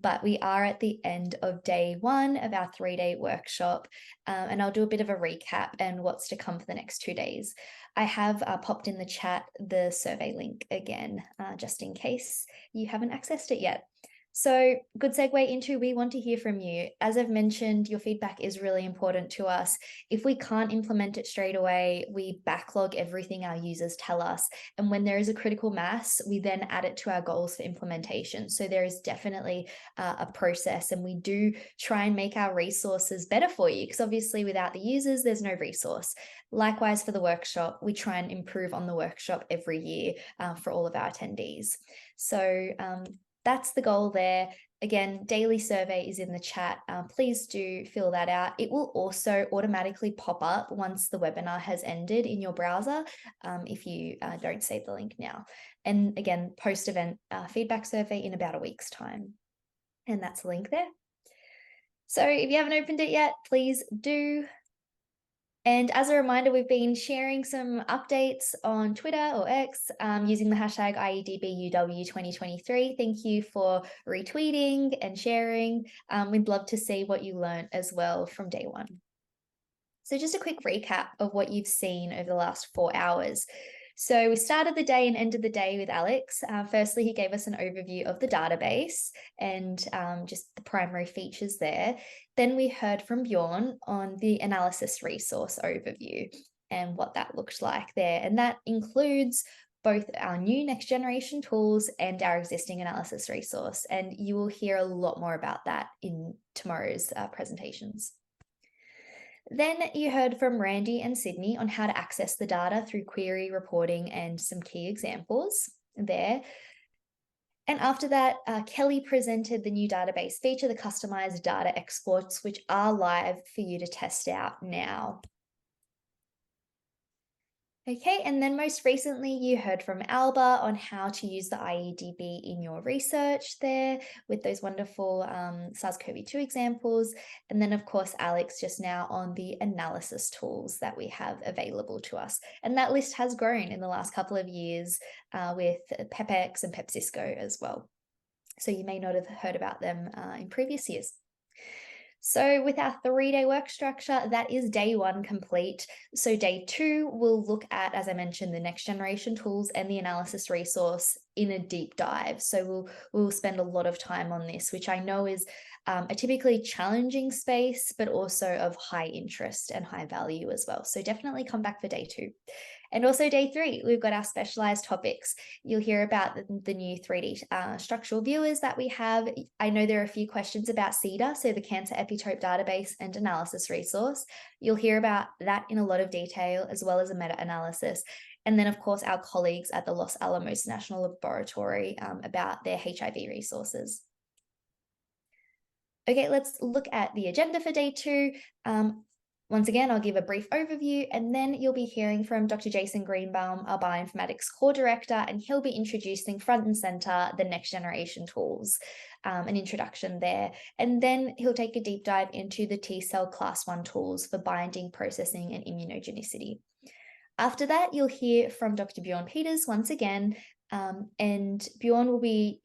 but we are at the end of day 1 of our 3-day workshop, and I'll do a bit of a recap and what's to come for the next 2 days. I have popped in the chat the survey link again, just in case you haven't accessed it yet. So good segue into we want to hear from you. As I've mentioned, your feedback is really important to us. If we can't implement it straight away, we backlog everything our users tell us. And when there is a critical mass, we then add it to our goals for implementation. So there is definitely a process, and we do try and make our resources better for you, because obviously without the users, there's no resource. Likewise for the workshop, we try and improve on the workshop every year for all of our attendees. So that's the goal there. Again, daily survey is in the chat. Please do fill that out. It will also automatically pop up once the webinar has ended in your browser if you don't save the link now. And again, post-event feedback survey in about a week's time. And that's the link there. So if you haven't opened it yet, please do. And as a reminder, we've been sharing some updates on Twitter or X using the hashtag IEDB 2023. Thank you for retweeting and sharing. We'd love to see what you learned as well from day 1. So just a quick recap of what you've seen over the last 4 hours. So we started the day and ended the day with Alex. Firstly, he gave us an overview of the database and just the primary features there. Then we heard from Bjorn on the analysis resource overview and what that looked like there. And that includes both our new next generation tools and our existing analysis resource. And you will hear a lot more about that in tomorrow's presentations. Then you heard from Randy and Sydney on how to access the data through query reporting and some key examples there. And after that, Kelly presented the new database feature, the customized data exports, which are live for you to test out now. Okay, and then most recently you heard from Alba on how to use the IEDB in your research there with those wonderful SARS-CoV-2 examples. And then of course, Alex just now on the analysis tools that we have available to us. And that list has grown in the last couple of years with PepX and PepSisco as well. So you may not have heard about them in previous years. So with our 3-day work structure, that is day 1 complete. So day 2, we'll look at, as I mentioned, the next generation tools and the analysis resource in a deep dive. So we'll spend a lot of time on this, which I know is a typically challenging space, but also of high interest and high value as well. So definitely come back for day 2. And also day 3, we've got our specialized topics. You'll hear about the new 3D structural viewers that we have. I know there are a few questions about CEDA, so the Cancer Epitope Database and Analysis Resource. You'll hear about that in a lot of detail, as well as a meta-analysis. And then, of course, our colleagues at the Los Alamos National Laboratory about their HIV resources. Okay, let's look at the agenda for day 2. Once again, I'll give a brief overview, and then you'll be hearing from Dr. Jason Greenbaum, our Bioinformatics Core Director, and he'll be introducing front and center the next generation tools, an introduction there. And then he'll take a deep dive into the T-cell class 1 tools for binding, processing, and immunogenicity. After that, you'll hear from Dr. Bjorn Peters once again, and Bjorn will be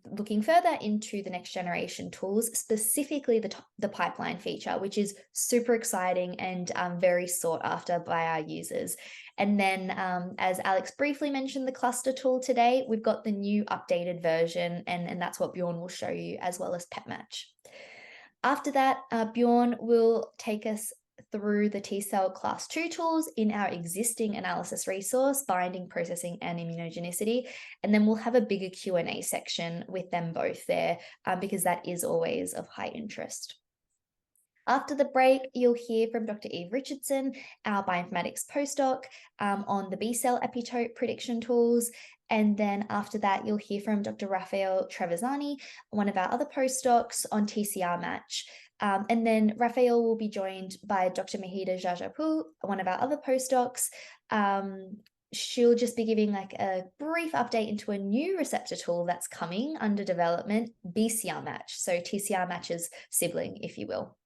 looking further into the next generation tools, specifically the pipeline feature, which is super exciting and very sought after by our users. And then as Alex briefly mentioned, the cluster tool today, we've got the new updated version, and that's what Bjorn will show you, as well as PepMatch. After that, Bjorn will take us through the T-cell class 2 tools in our existing analysis resource, binding, processing, and immunogenicity. And then we'll have a bigger Q&A section with them both there because that is always of high interest. After the break, you'll hear from Dr. Eve Richardson, our bioinformatics postdoc, on the B-cell epitope prediction tools. And then after that, you'll hear from Dr. Raphael Trevisani, one of our other postdocs, on TCR match. And then Raphael will be joined by Dr. Mahida Jajapul, one of our other postdocs. She'll just be giving like a brief update into a new receptor tool that's coming under development, BCR match. So TCR match's sibling, if you will.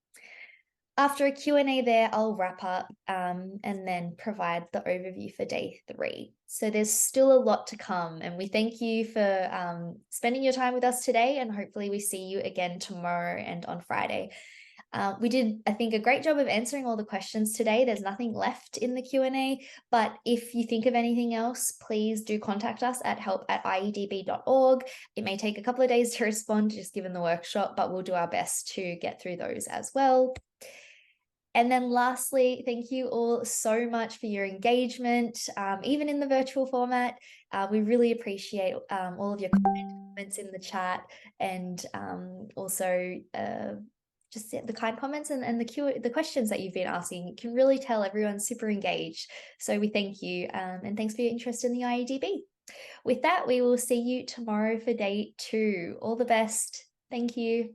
After a Q&A there, I'll wrap up and then provide the overview for day 3. So there's still a lot to come, and we thank you for spending your time with us today, and hopefully we see you again tomorrow and on Friday. We did, I think, a great job of answering all the questions today. There's nothing left in the Q&A, but if you think of anything else, please do contact us at help@iedb.org. It may take a couple of days to respond, just given the workshop, but we'll do our best to get through those as well. And then lastly, thank you all so much for your engagement, even in the virtual format. We really appreciate all of your comments in the chat, and also just the kind comments and the questions that you've been asking. You can really tell everyone's super engaged. So we thank you, and thanks for your interest in the IEDB. With that, we will see you tomorrow for day 2. All the best. Thank you.